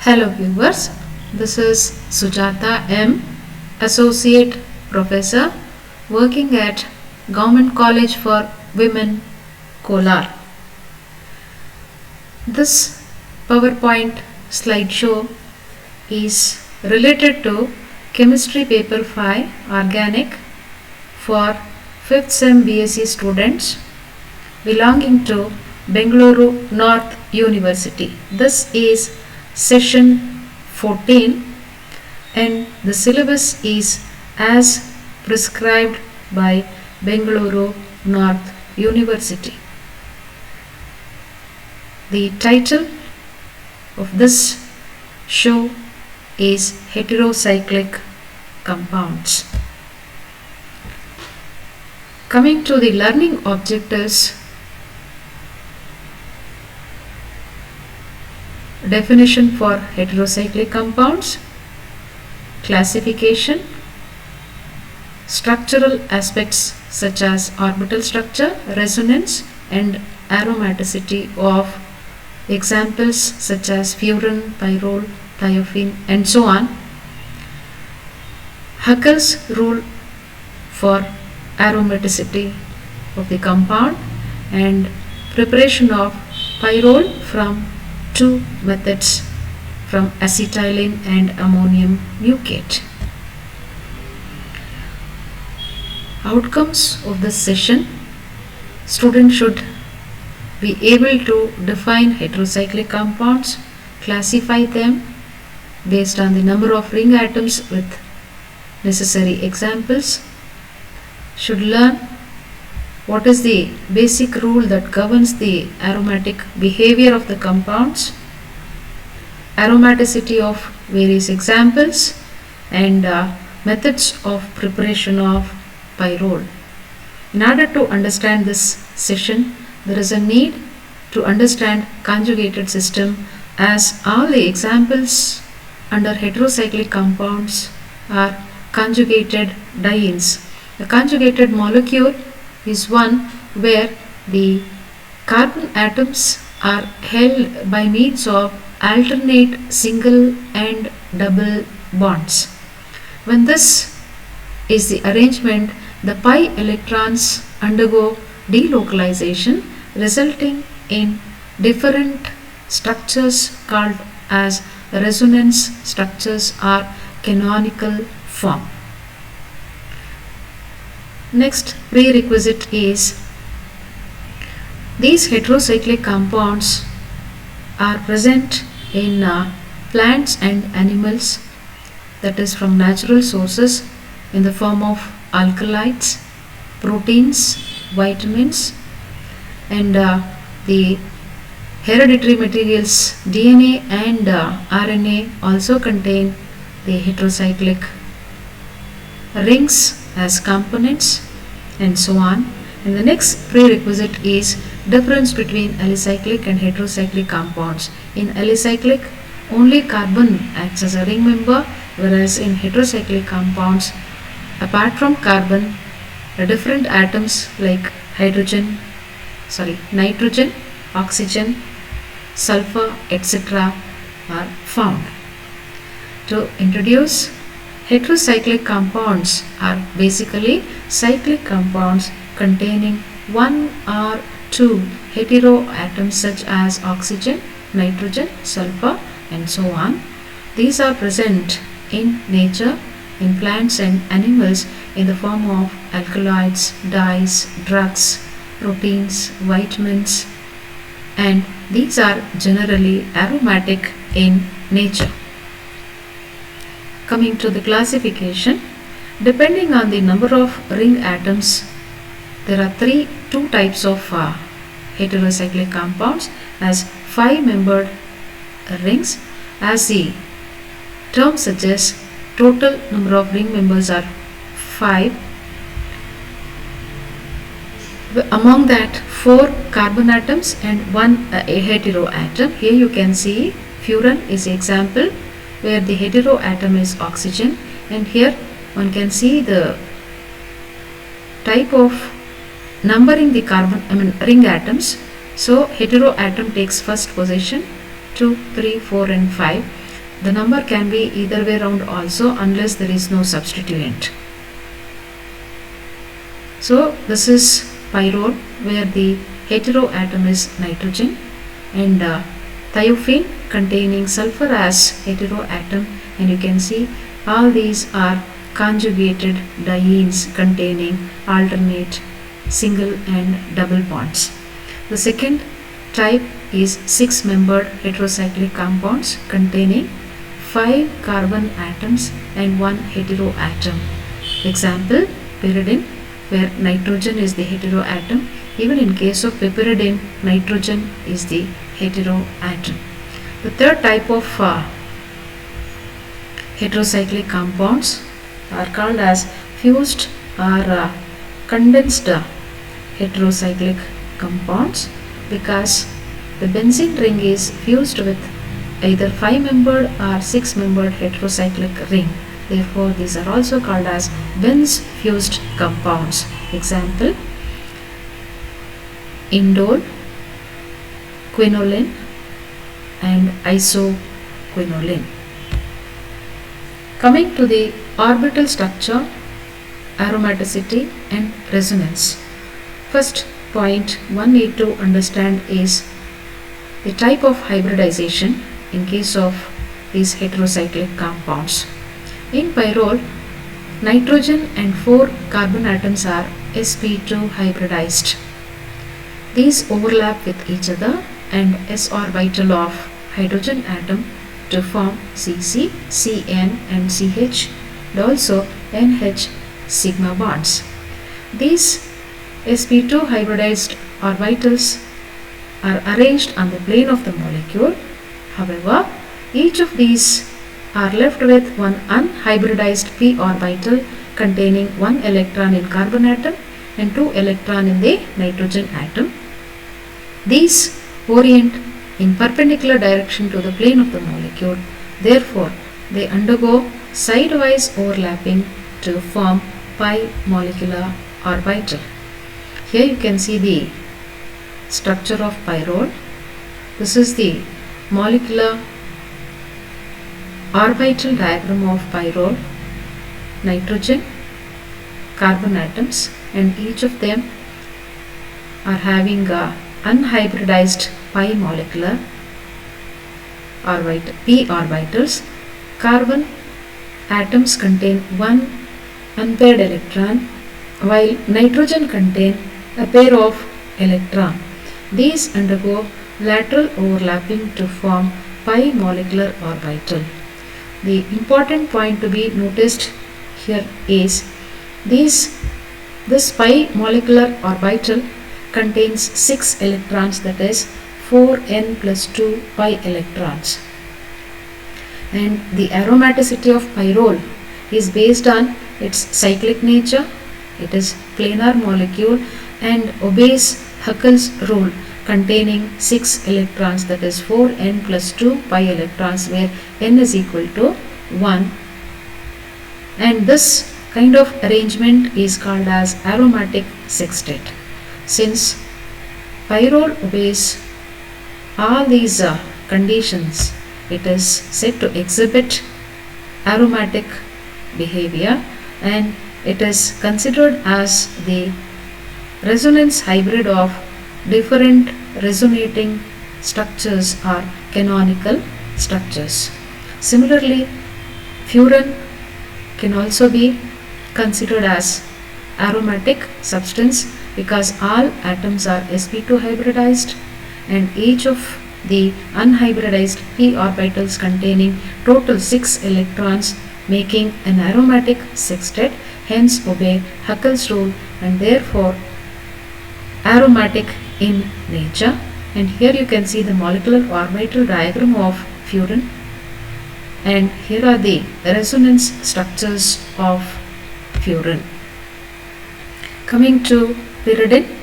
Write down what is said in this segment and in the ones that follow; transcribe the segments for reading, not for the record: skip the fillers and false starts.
Hello viewers, this is Sujata M, Associate Professor working at Government College for Women, Kolar. This PowerPoint slideshow is related to Chemistry Paper 5 Organic for 5th SEM BSc students belonging to Bengaluru North University. This is session 14 and the syllabus is as prescribed by Bengaluru North University. The title of this show is Heterocyclic Compounds. Coming to the learning objectives, definition for heterocyclic compounds, classification, structural aspects such as orbital structure, resonance and aromaticity of examples such as furan, pyrrole, thiophene and so on. Huckel's rule for aromaticity of the compound and preparation of pyrrole from two methods from acetylene and ammonium mucate. Outcomes of this session: students should be able to define heterocyclic compounds, classify them based on the number of ring atoms with necessary examples, should learn what is the basic rule that governs the aromatic behavior of the compounds, aromaticity of various examples and methods of preparation of pyrrole. In order to understand this session, there is a need to understand conjugated system, as all the examples under heterocyclic compounds are conjugated dienes. The conjugated molecule is one where the carbon atoms are held by means of alternate single and double bonds. When this is the arrangement, the pi electrons undergo delocalization, resulting in different structures called as resonance structures or canonical form. Next prerequisite is these heterocyclic compounds are present in plants and animals, that is from natural sources, in the form of alkaloids, proteins, vitamins and the hereditary materials DNA and RNA also contain the heterocyclic rings as components and so on. And the next prerequisite is difference between alicyclic and heterocyclic compounds. In alicyclic, only carbon acts as a ring member, whereas in heterocyclic compounds, apart from carbon, different atoms like nitrogen, oxygen, sulfur, etc. are found. To introduce, heterocyclic compounds are basically cyclic compounds containing one or two heteroatoms such as oxygen, nitrogen, sulfur and so on. These are present in nature, in plants and animals in the form of alkaloids, dyes, drugs, proteins, vitamins, and these are generally aromatic in nature. Coming to the classification, depending on the number of ring atoms, there are two types of heterocyclic compounds as 5-membered rings. As the term suggests, total number of ring members are 5. Among that, 4 carbon atoms and 1 heteroatom. Here you can see furan is the example where the heteroatom is oxygen, and here one can see the type of numbering the ring atoms. So heteroatom takes first position, 2, 3, 4 and 5. the number can be either way around also, unless there is no substituent. So this is pyrrole, where the heteroatom is nitrogen, and thiophene containing sulfur as heteroatom, and you can see all these are conjugated dienes containing alternate single and double bonds. The second type is 6-membered heterocyclic compounds containing 5 carbon atoms and 1 heteroatom. Example, pyridine, where nitrogen is the heteroatom. Even in case of piperidine, nitrogen is the heteroatom. The third type of heterocyclic compounds are called as fused or condensed heterocyclic compounds, because the benzene ring is fused with either 5-membered or 6-membered heterocyclic ring. Therefore, these are also called as benz fused compounds. Example, indole, quinoline and isoquinoline. Coming to the orbital structure, aromaticity and resonance. First point one need to understand is the type of hybridization in case of these heterocyclic compounds. In pyrrole, nitrogen and 4 carbon atoms are sp2 hybridized. These overlap with each other and s orbital of hydrogen atom to form Cc, Cn and Ch, and also NH sigma bonds. These sp2 hybridized orbitals are arranged on the plane of the molecule. However, each of these are left with one unhybridized p orbital containing 1 electron in carbon atom and 2 electron in the nitrogen atom. These orient in perpendicular direction to the plane of the molecule. Therefore, they undergo sidewise overlapping to form pi molecular orbital. Here you can see the structure of pyrrole. This is the molecular orbital diagram of pyrrole. Nitrogen, carbon atoms, and each of them are having a unhybridized pi molecular orbital, p orbitals. Carbon atoms contain 1 unpaired electron, while nitrogen contain a pair of electron. These undergo lateral overlapping to form pi molecular orbital. The important point to be noticed here is this pi molecular orbital contains 6 electrons, that is 4n plus 2 pi electrons. And the aromaticity of pyrrole is based on its cyclic nature. It is planar molecule and obeys Huckel's rule containing 6 electrons, that is 4n plus 2 pi electrons, where n is equal to 1. And this kind of arrangement is called as aromatic sextet. Since pyrrole obeys all these conditions, it is said to exhibit aromatic behavior, and it is considered as the resonance hybrid of different resonating structures or canonical structures. Similarly, furan can also be considered as aromatic substance because all atoms are sp2 hybridized and each of the unhybridized p orbitals containing total 6 electrons, making an aromatic sextet, hence obey Huckel's rule and therefore aromatic in nature. And here you can see the molecular orbital diagram of furan, and here are the resonance structures of furan. Coming to pyridine,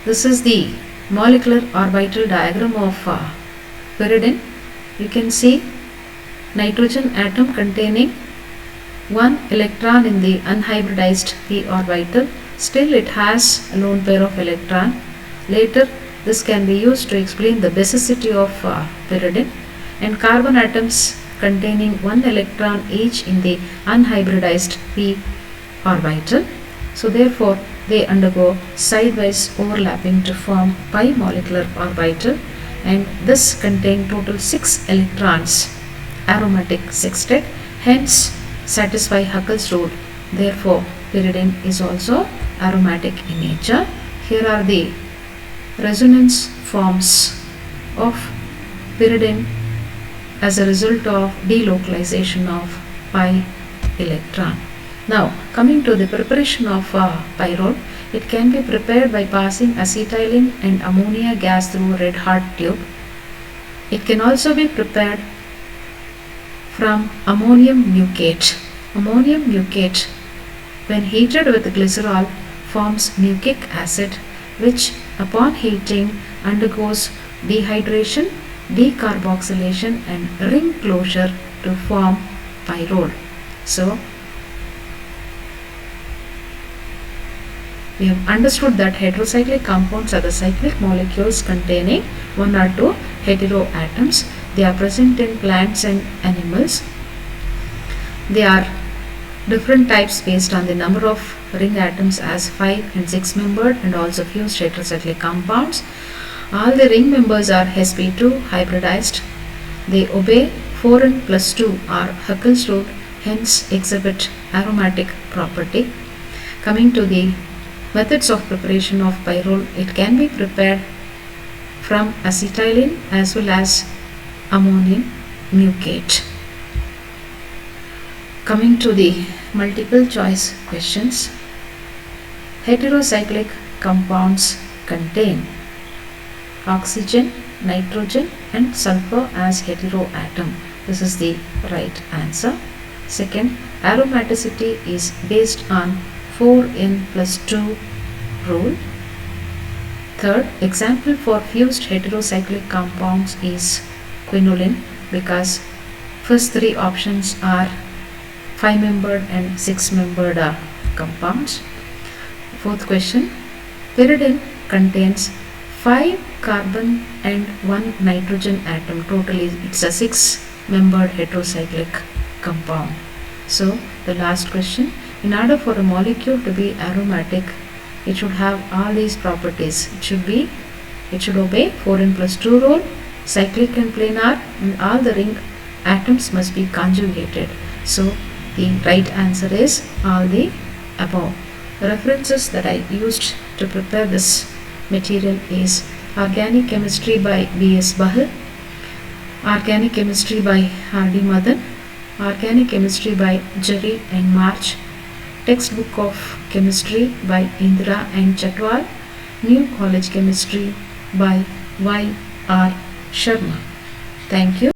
this is the molecular orbital diagram of pyridine. You can see nitrogen atom containing 1 electron in the unhybridized p orbital. Still it has a lone pair of electron. Later this can be used to explain the basicity of pyridine. And carbon atoms containing one electron each in the unhybridized p orbital. So therefore they undergo sidewise overlapping to form pi molecular orbital, and this contain total 6 electrons, aromatic sextet, hence satisfy Huckel's rule. Therefore pyridine is also aromatic in nature. Here are the resonance forms of pyridine as a result of delocalization of pi electron. Now coming to the preparation of pyrrole, it can be prepared by passing acetylene and ammonia gas through a red hot tube. It can also be prepared from ammonium mucate. Ammonium mucate, when heated with glycerol, forms mucic acid, which upon heating undergoes dehydration, decarboxylation and ring closure to form pyrrole. So we have understood that heterocyclic compounds are the cyclic molecules containing one or two heteroatoms. They are present in plants and animals. They are different types based on the number of ring atoms as 5 and 6 membered and also fused heterocyclic compounds. All the ring members are sp2 hybridized. They obey 4n plus 2 or Huckel's rule, hence exhibit aromatic property. Coming to the methods of preparation of pyrrole, it can be prepared from acetylene as well as ammonium mucate. Coming to the multiple choice questions, heterocyclic compounds contain oxygen, nitrogen and sulfur as heteroatom. This is the right answer. Second, aromaticity is based on 4n plus 2 rule. Third, example for fused heterocyclic compounds is quinoline, because first three options are 5 membered and 6 membered compounds. Fourth question, pyridine contains 5 carbon and 1 nitrogen atom. Totally it's a 6 membered heterocyclic compound. So the last question, in order for a molecule to be aromatic, it should have all these properties. It should obey 4n plus 2 rule, cyclic and planar, and all the ring atoms must be conjugated. So the right answer is all the above. The references that I used to prepare this material is Organic Chemistry by B.S. Bahal, Organic Chemistry by R.D. Madan, Organic Chemistry by Jerry and March, Textbook of Chemistry by Indra and Chatwal, New College Chemistry by Y.R. Sharma. Thank you.